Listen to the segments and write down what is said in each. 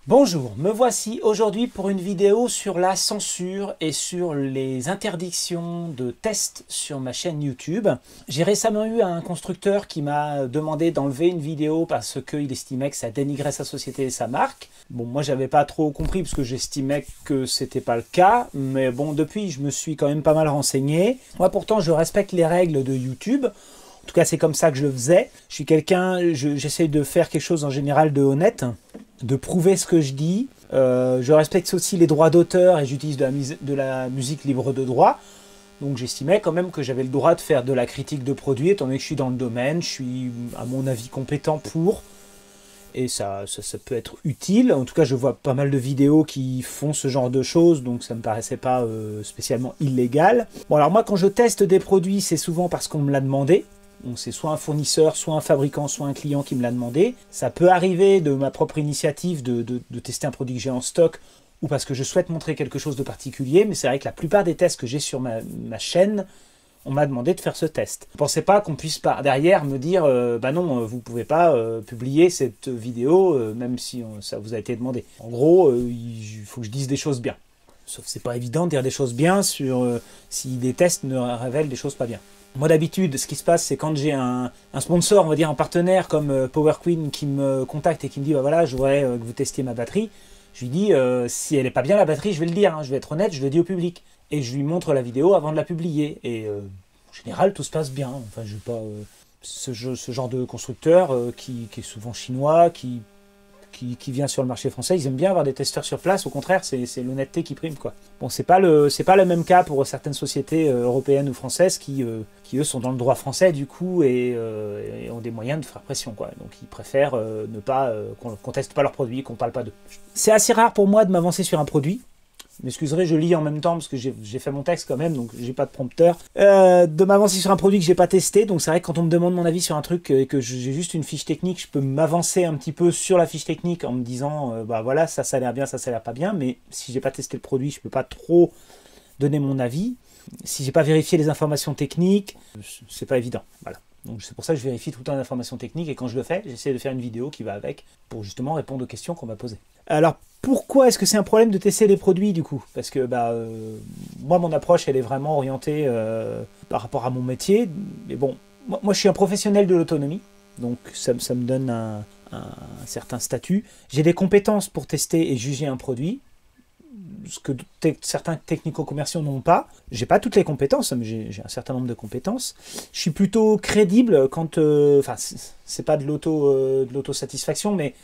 Bonjour, me voici aujourd'hui pour une vidéo sur la censure et sur les interdictions de tests sur ma chaîne YouTube. J'ai récemment eu un constructeur qui m'a demandé d'enlever une vidéo parce qu'il estimait que ça dénigrait sa société et sa marque. Bon, moi j'avais pas trop compris parce que j'estimais que c'était pas le cas, mais bon, depuis je me suis quand même pas mal renseigné. Moi pourtant je respecte les règles de YouTube. En tout cas, c'est comme ça que je le faisais. Je suis quelqu'un, j'essaye de faire quelque chose en général de honnête, de prouver ce que je dis. Je respecte aussi les droits d'auteur et j'utilise de la musique libre de droit. Donc j'estimais quand même que j'avais le droit de faire de la critique de produits, étant donné que je suis dans le domaine, je suis à mon avis compétent pour. Et ça peut être utile. En tout cas, je vois pas mal de vidéos qui font ce genre de choses, donc ça me paraissait pas spécialement illégal. Bon, alors moi, quand je teste des produits, c'est souvent parce qu'on me l'a demandé. Donc c'est soit un fournisseur, soit un fabricant, soit un client qui me l'a demandé. Ça peut arriver de ma propre initiative de tester un produit que j'ai en stock ou parce que je souhaite montrer quelque chose de particulier, mais c'est vrai que la plupart des tests que j'ai sur ma chaîne, on m'a demandé de faire ce test. Ne pensez pas qu'on puisse derrière me dire bah non, vous ne pouvez pas publier cette vidéo même si ça vous a été demandé. En gros, il faut que je dise des choses bien. Sauf que c'est pas évident de dire des choses bien si des tests ne révèlent des choses pas bien. Moi d'habitude, ce qui se passe, c'est quand j'ai un sponsor, on va dire un partenaire comme Power Queen qui me contacte et qui me dit bah voilà, je voudrais que vous testiez ma batterie. Je lui dis si elle est pas bien la batterie, je vais le dire, hein, je vais être honnête, je le dis au public. Et je lui montre la vidéo avant de la publier. Et en général, tout se passe bien. Enfin, je veux pas ce genre de constructeur qui est souvent chinois, qui vient sur le marché français, ils aiment bien avoir des testeurs sur place. Au contraire, c'est l'honnêteté qui prime, quoi. Bon, c'est pas le même cas pour certaines sociétés européennes ou françaises qui eux sont dans le droit français du coup et ont des moyens de faire pression, quoi. Donc ils préfèrent ne pas qu'on teste pas leurs produits, qu'on parle pas d'eux. C'est assez rare pour moi de m'avancer sur un produit. M'excuserez, je lis en même temps parce que j'ai fait mon texte quand même, donc j'ai pas de prompteur. De m'avancer sur un produit que j'ai pas testé, donc c'est vrai que quand on me demande mon avis sur un truc et que j'ai juste une fiche technique, je peux m'avancer un petit peu sur la fiche technique en me disant bah voilà, ça a l'air bien, ça a l'air pas bien, mais si j'ai pas testé le produit, je peux pas trop donner mon avis. Si j'ai pas vérifié les informations techniques, c'est pas évident, voilà. Donc c'est pour ça que je vérifie tout le temps les informations techniques et quand je le fais, j'essaie de faire une vidéo qui va avec pour justement répondre aux questions qu'on m'a posées. Alors pourquoi est-ce que c'est un problème de tester les produits du coup? Parce que moi mon approche elle est vraiment orientée par rapport à mon métier. Mais bon, moi je suis un professionnel de l'autonomie, donc ça me donne un certain statut. J'ai des compétences pour tester et juger un produit, ce que certains technico-commerciaux n'ont pas. J'ai pas toutes les compétences, mais j'ai un certain nombre de compétences. Je suis plutôt crédible quand... Enfin, c'est pas de l'autosatisfaction, mais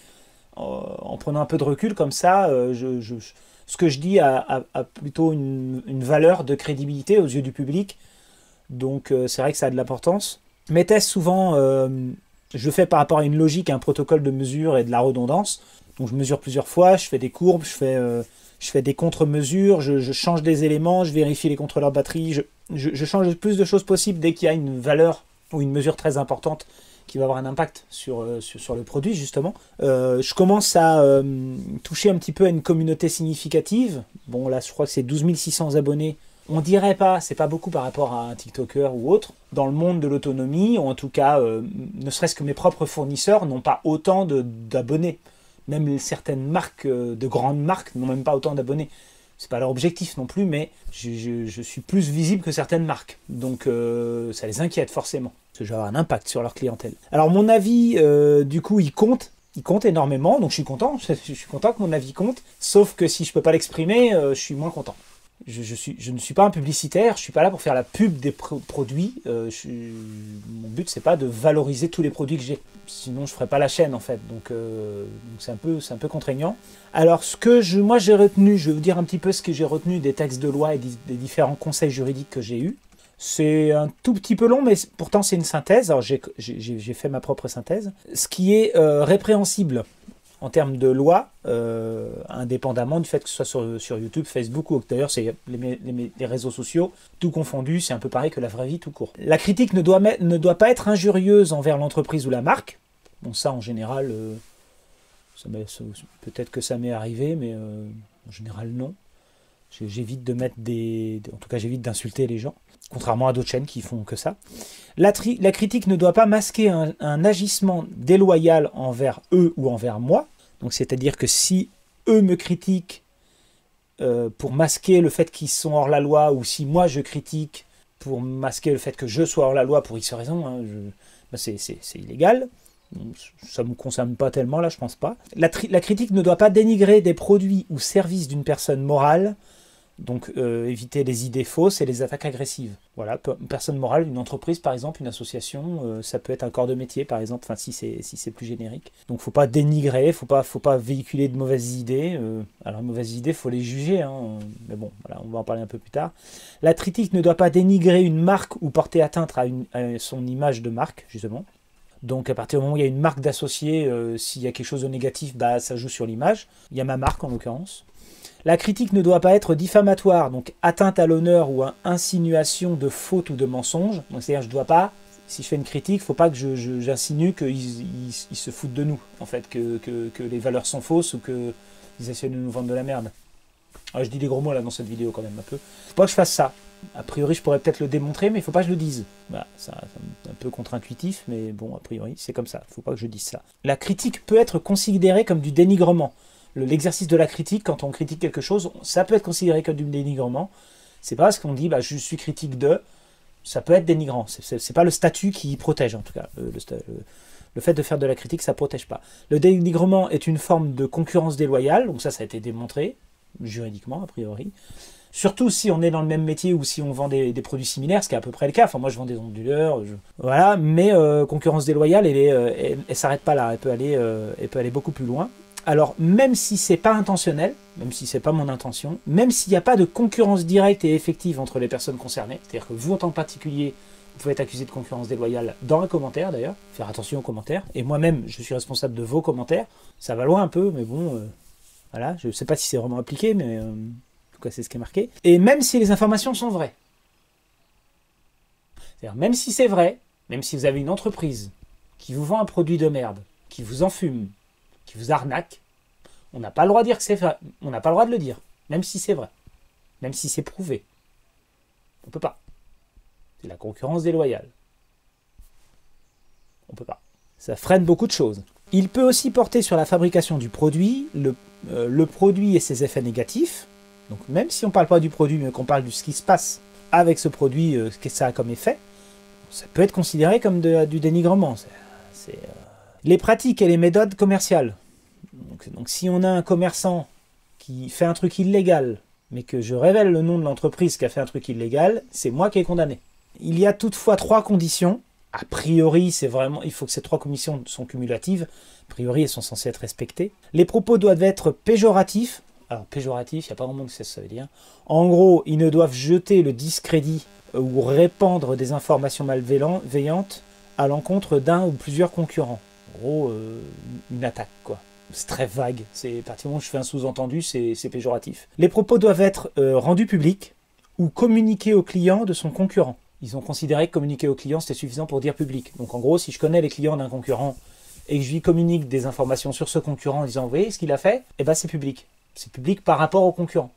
en prenant un peu de recul comme ça, ce que je dis a plutôt une valeur de crédibilité aux yeux du public. Donc c'est vrai que ça a de l'importance. Mes tests, souvent, je le fais par rapport à une logique, à un protocole de mesure et de la redondance. Donc je mesure plusieurs fois, je fais des courbes, je fais des contre-mesures, je change des éléments, je vérifie les contrôleurs batterie, je change le plus de choses possible dès qu'il y a une valeur ou une mesure très importante qui va avoir un impact sur le produit, justement. Je commence à toucher un petit peu à une communauté significative. Bon, là, je crois que c'est 12 600 abonnés. On dirait pas, c'est pas beaucoup par rapport à un TikToker ou autre. Dans le monde de l'autonomie, ou en tout cas, ne serait-ce que mes propres fournisseurs n'ont pas autant d'abonnés. Même certaines marques, de grandes marques, n'ont même pas autant d'abonnés. C'est pas leur objectif non plus, mais je suis plus visible que certaines marques. Donc ça les inquiète forcément, parce que je vais avoir un impact sur leur clientèle. Alors mon avis, du coup, il compte énormément, donc je suis content. Je suis content que mon avis compte, sauf que si je peux pas l'exprimer, je suis moins content. Je ne suis pas un publicitaire, je suis pas là pour faire la pub des produits. Mon but c'est pas de valoriser tous les produits que j'ai, sinon je ferais pas la chaîne en fait. Donc c'est un peu contraignant. Alors ce que moi j'ai retenu, je vais vous dire un petit peu ce que j'ai retenu des textes de loi et des différents conseils juridiques que j'ai eus. C'est un tout petit peu long, mais pourtant c'est une synthèse. Alors j'ai fait ma propre synthèse. Ce qui est répréhensible en termes de loi, indépendamment du fait que ce soit sur YouTube, Facebook ou d'ailleurs c'est les réseaux sociaux, tout confondu, c'est un peu pareil que la vraie vie tout court. La critique ne doit pas être injurieuse envers l'entreprise ou la marque. Bon, ça en général, peut-être que ça m'est arrivé, mais en général non. J'évite de mettre en tout cas j'évite d'insulter les gens, contrairement à d'autres chaînes qui font que ça. La critique ne doit pas masquer un agissement déloyal envers eux ou envers moi. Donc c'est-à-dire que si eux me critiquent pour masquer le fait qu'ils sont hors la loi, ou si moi je critique pour masquer le fait que je sois hors la loi pour X raison, hein, c'est illégal. Ça ne me concerne pas tellement, là, je pense pas. La critique ne doit pas dénigrer des produits ou services d'une personne morale, donc éviter les idées fausses et les attaques agressives. Voilà, une personne morale, une entreprise par exemple, une association, ça peut être un corps de métier par exemple, enfin si c'est plus générique. Donc faut pas dénigrer, faut pas véhiculer de mauvaises idées. Alors mauvaises idées, faut les juger, hein, mais bon, voilà, on va en parler un peu plus tard. La critique ne doit pas dénigrer une marque ou porter atteinte à son image de marque, justement. Donc à partir du moment où il y a une marque d'associé, s'il y a quelque chose de négatif, bah, ça joue sur l'image. Il y a ma marque en l'occurrence. La critique ne doit pas être diffamatoire, donc atteinte à l'honneur ou insinuation de faute ou de mensonge. C'est-à-dire je dois pas, si je fais une critique, il ne faut pas que j'insinue qu'ils se foutent de nous, en fait, que les valeurs sont fausses ou qu'ils essaient de nous vendre de la merde. Alors, je dis des gros mots là dans cette vidéo quand même un peu. Faut pas que je fasse ça. A priori, je pourrais peut-être le démontrer, mais il ne faut pas que je le dise. Voilà, c'est un peu contre-intuitif, mais bon, a priori, c'est comme ça. Il ne faut pas que je dise ça. La critique peut être considérée comme du dénigrement. L'exercice de la critique, quand on critique quelque chose, ça peut être considéré comme du dénigrement. C'est pas parce qu'on dit bah, je suis critique de, ça peut être dénigrant. C'est pas le statut qui protège en tout cas. Le fait de faire de la critique, ça protège pas. Le dénigrement est une forme de concurrence déloyale, donc ça a été démontré juridiquement a priori. Surtout si on est dans le même métier ou si on vend des produits similaires, ce qui est à peu près le cas. Enfin, moi, je vends des onduleurs, voilà. Mais concurrence déloyale, elle s'arrête pas là. Elle peut aller beaucoup plus loin. Alors, même si c'est pas intentionnel, même si c'est pas mon intention, même s'il n'y a pas de concurrence directe et effective entre les personnes concernées, c'est-à-dire que vous, en tant que particulier, vous pouvez être accusé de concurrence déloyale dans un commentaire, d'ailleurs. Faire attention aux commentaires. Et moi-même, je suis responsable de vos commentaires. Ça va loin un peu, mais bon, voilà. Je sais pas si c'est vraiment appliqué, mais... c'est ce qui est marqué. Et même si les informations sont vraies. C'est-à-dire, même si c'est vrai, même si vous avez une entreprise qui vous vend un produit de merde, qui vous enfume, qui vous arnaque, on n'a pas le droit de dire que c'est vrai. On n'a pas le droit de le dire, même si c'est vrai. Même si c'est prouvé. On peut pas. C'est la concurrence déloyale. On peut pas. Ça freine beaucoup de choses. Il peut aussi porter sur la fabrication du produit, le produit et ses effets négatifs. Donc même si on ne parle pas du produit, mais qu'on parle de ce qui se passe avec ce produit, ce que ça a comme effet, ça peut être considéré comme du dénigrement. Les pratiques et les méthodes commerciales. Donc si on a un commerçant qui fait un truc illégal, mais que je révèle le nom de l'entreprise qui a fait un truc illégal, c'est moi qui est condamné. Il y a toutefois 3 conditions. A priori, il faut que ces 3 conditions sont cumulatives. A priori, elles sont censées être respectées. Les propos doivent être péjoratifs. Alors, péjoratif, il n'y a pas vraiment ce que ça veut dire. En gros, ils ne doivent jeter le discrédit ou répandre des informations malveillantes à l'encontre d'un ou plusieurs concurrents. En gros, une attaque, quoi. C'est très vague. À partir du moment où je fais un sous-entendu, c'est péjoratif. Les propos doivent être rendus publics ou communiqués au client de son concurrent. Ils ont considéré que communiquer au client, c'était suffisant pour dire public. Donc, en gros, si je connais les clients d'un concurrent et que je lui communique des informations sur ce concurrent en disant « Vous voyez ce qu'il a fait ?» Eh bien, c'est public. C'est public par rapport au concurrent,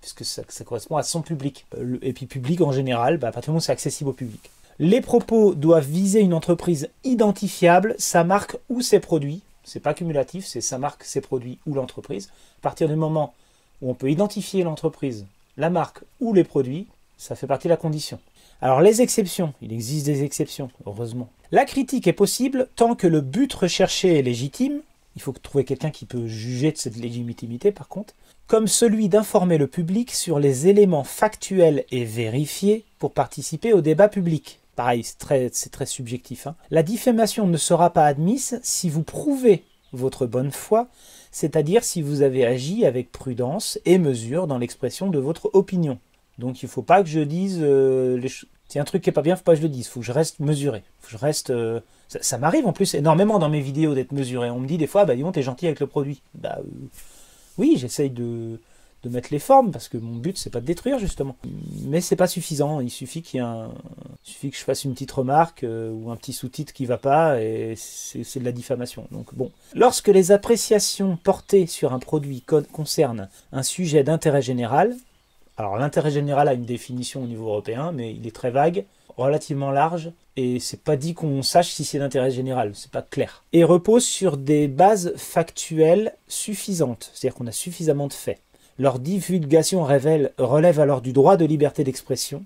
puisque ça correspond à son public. Et puis public en général, à partir du moment où c'est accessible au public. Les propos doivent viser une entreprise identifiable, sa marque ou ses produits. C'est pas cumulatif, c'est sa marque, ses produits ou l'entreprise. À partir du moment où on peut identifier l'entreprise, la marque ou les produits, ça fait partie de la condition. Alors les exceptions, il existe des exceptions, heureusement. La critique est possible tant que le but recherché est légitime. Il faut trouver quelqu'un qui peut juger de cette légitimité, par contre, comme celui d'informer le public sur les éléments factuels et vérifiés pour participer au débat public. Pareil, c'est très subjectif. La diffamation ne sera pas admise si vous prouvez votre bonne foi, c'est-à-dire si vous avez agi avec prudence et mesure dans l'expression de votre opinion. Donc il ne faut pas que je dise... s'il y a un truc qui n'est pas bien, il ne faut pas que je le dise. Il faut que je reste mesuré. Faut que je reste... Ça m'arrive en plus énormément dans mes vidéos d'être mesuré. On me dit des fois, dis donc, t'es gentil avec le produit. Oui, j'essaye de mettre les formes, parce que mon but, c'est pas de détruire, justement. Mais c'est pas suffisant. Il suffit que je fasse une petite remarque ou un petit sous-titre qui va pas, et c'est de la diffamation. Donc bon. Lorsque les appréciations portées sur un produit concernent un sujet d'intérêt général, alors l'intérêt général a une définition au niveau européen, mais il est très vague. relativement large et c'est pas dit qu'on sache si c'est d'intérêt général, c'est pas clair. Et repose sur des bases factuelles suffisantes, c'est-à-dire qu'on a suffisamment de faits. Leur divulgation relève alors du droit de liberté d'expression,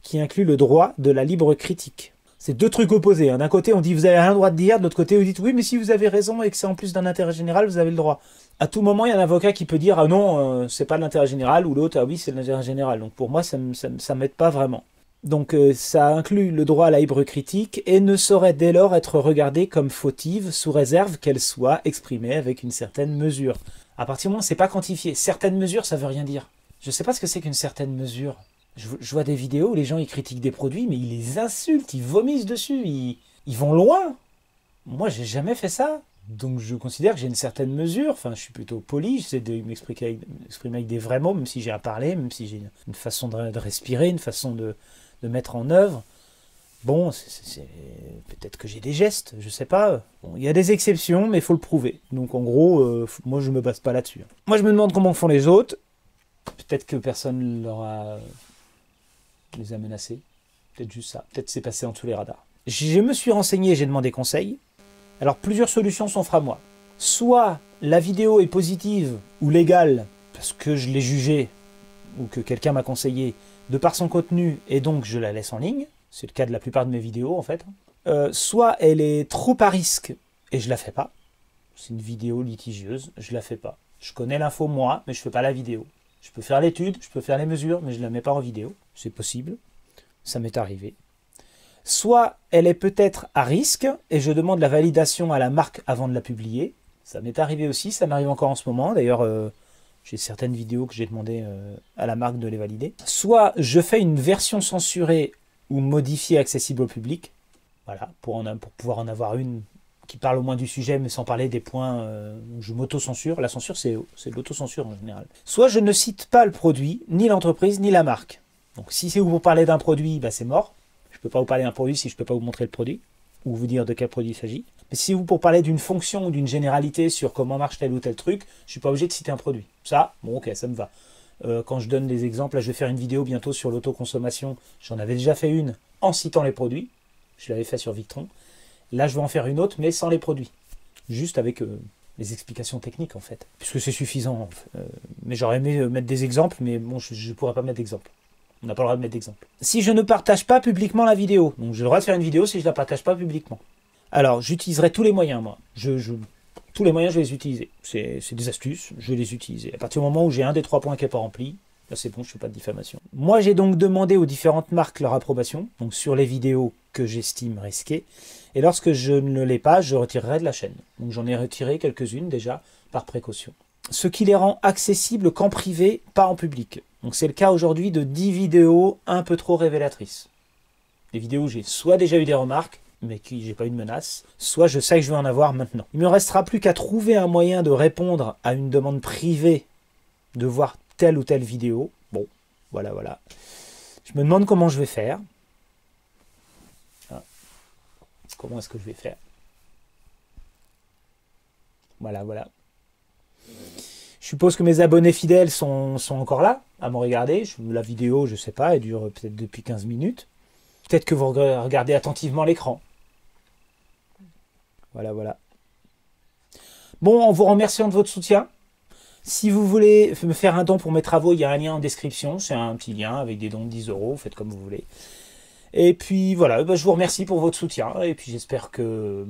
qui inclut le droit de la libre critique. C'est deux trucs opposés. D'un côté, on dit vous avez rien le droit de dire, de l'autre côté, vous dites oui, mais si vous avez raison et que c'est en plus d'un intérêt général, vous avez le droit. À tout moment, il y a un avocat qui peut dire ah non, c'est pas de l'intérêt général, ou l'autre ah oui, c'est de l'intérêt général. Donc pour moi, ça m'aide pas vraiment. Donc ça inclut le droit à la libre critique et ne saurait dès lors être regardée comme fautive sous réserve qu'elle soit exprimée avec une certaine mesure. À partir du moment où c'est pas quantifié, certaines mesures, ça veut rien dire. Je sais pas ce que c'est qu'une certaine mesure. Je vois des vidéos où les gens ils critiquent des produits, mais ils les insultent, ils vomissent dessus, ils vont loin. Moi, j'ai jamais fait ça. Donc je considère que j'ai une certaine mesure, enfin je suis plutôt poli, j'essaie de m'exprimer avec des vrais mots, même si j'ai à parler, même si j'ai une façon de respirer, une façon de mettre en œuvre. Bon, peut-être que j'ai des gestes, je sais pas. Bon, il y a des exceptions, mais il faut le prouver. Donc en gros, moi je me base pas là-dessus. Moi je me demande comment font les autres. Peut-être que personne les a menacés. Peut-être juste ça. Peut-être c'est passé en dessous les radars. Je me suis renseigné, j'ai demandé conseil. Alors plusieurs solutions s'offrent à moi. Soit la vidéo est positive ou légale, parce que je l'ai jugée, ou que quelqu'un m'a conseillé, de par son contenu, et donc je la laisse en ligne. C'est le cas de la plupart de mes vidéos en fait. Soit elle est trop à risque, et je la fais pas. C'est une vidéo litigieuse, je la fais pas. Je connais l'info moi, mais je fais pas la vidéo. Je peux faire l'étude, je peux faire les mesures, mais je ne la mets pas en vidéo. C'est possible. Ça m'est arrivé. Soit elle est peut-être à risque, et je demande la validation à la marque avant de la publier. Ça m'est arrivé aussi, ça m'arrive encore en ce moment. D'ailleurs, j'ai certaines vidéos que j'ai demandé à la marque de les valider. Soit je fais une version censurée ou modifiée accessible au public. Voilà, pour pouvoir en avoir une qui parle au moins du sujet, mais sans parler des points où je m'auto-censure. La censure, c'est de l'autocensure en général. Soit je ne cite pas le produit, ni l'entreprise, ni la marque. Donc si c'est pour parler d'un produit, bah, c'est mort. Je ne peux pas vous parler d'un produit si je ne peux pas vous montrer le produit, ou vous dire de quel produit il s'agit. Mais si vous pour parler d'une fonction ou d'une généralité sur comment marche tel ou tel truc, je ne suis pas obligé de citer un produit. Ça, bon ok, ça me va. Quand je donne des exemples, là je vais faire une vidéo bientôt sur l'autoconsommation. J'en avais déjà fait une en citant les produits. Je l'avais fait sur Victron. Là, je vais en faire une autre, mais sans les produits. Juste avec les explications techniques, en fait. Puisque c'est suffisant. Mais j'aurais aimé mettre des exemples, mais bon, je ne pourrais pas mettre d'exemple. On n'a pas le droit de mettre d'exemple. Si je ne partage pas publiquement la vidéo, donc j'ai le droit de faire une vidéo si je ne la partage pas publiquement. Alors, j'utiliserai tous les moyens, moi. Tous les moyens, je vais les utiliser. C'est des astuces, je vais les utiliser. À partir du moment où j'ai un des 3 points qui n'est pas rempli, là c'est bon, je ne fais pas de diffamation. Moi, j'ai donc demandé aux différentes marques leur approbation, donc sur les vidéos que j'estime risquées. Et lorsque je ne l'ai pas, je retirerai de la chaîne. Donc j'en ai retiré quelques-unes déjà, par précaution. Ce qui les rend accessibles qu'en privé, pas en public. Donc c'est le cas aujourd'hui de 10 vidéos un peu trop révélatrices. Des vidéos où j'ai soit déjà eu des remarques, mais qui j'ai pas eu de menace, soit je sais que je vais en avoir maintenant. Il me restera plus qu'à trouver un moyen de répondre à une demande privée de voir telle ou telle vidéo. Bon, voilà. Je me demande comment je vais faire. Comment est-ce que je vais faire? Voilà. Je suppose que mes abonnés fidèles sont encore là, à me regarder. La vidéo, je sais pas, elle dure peut-être depuis 15 minutes. Peut-être que vous regardez attentivement l'écran. Voilà. Bon, en vous remerciant de votre soutien. Si vous voulez me faire un don pour mes travaux, il y a un lien en description. C'est un petit lien avec des dons de 10 €. Faites comme vous voulez. Et puis voilà, je vous remercie pour votre soutien. Et puis j'espère que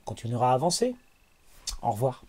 continuera à avancer. Au revoir.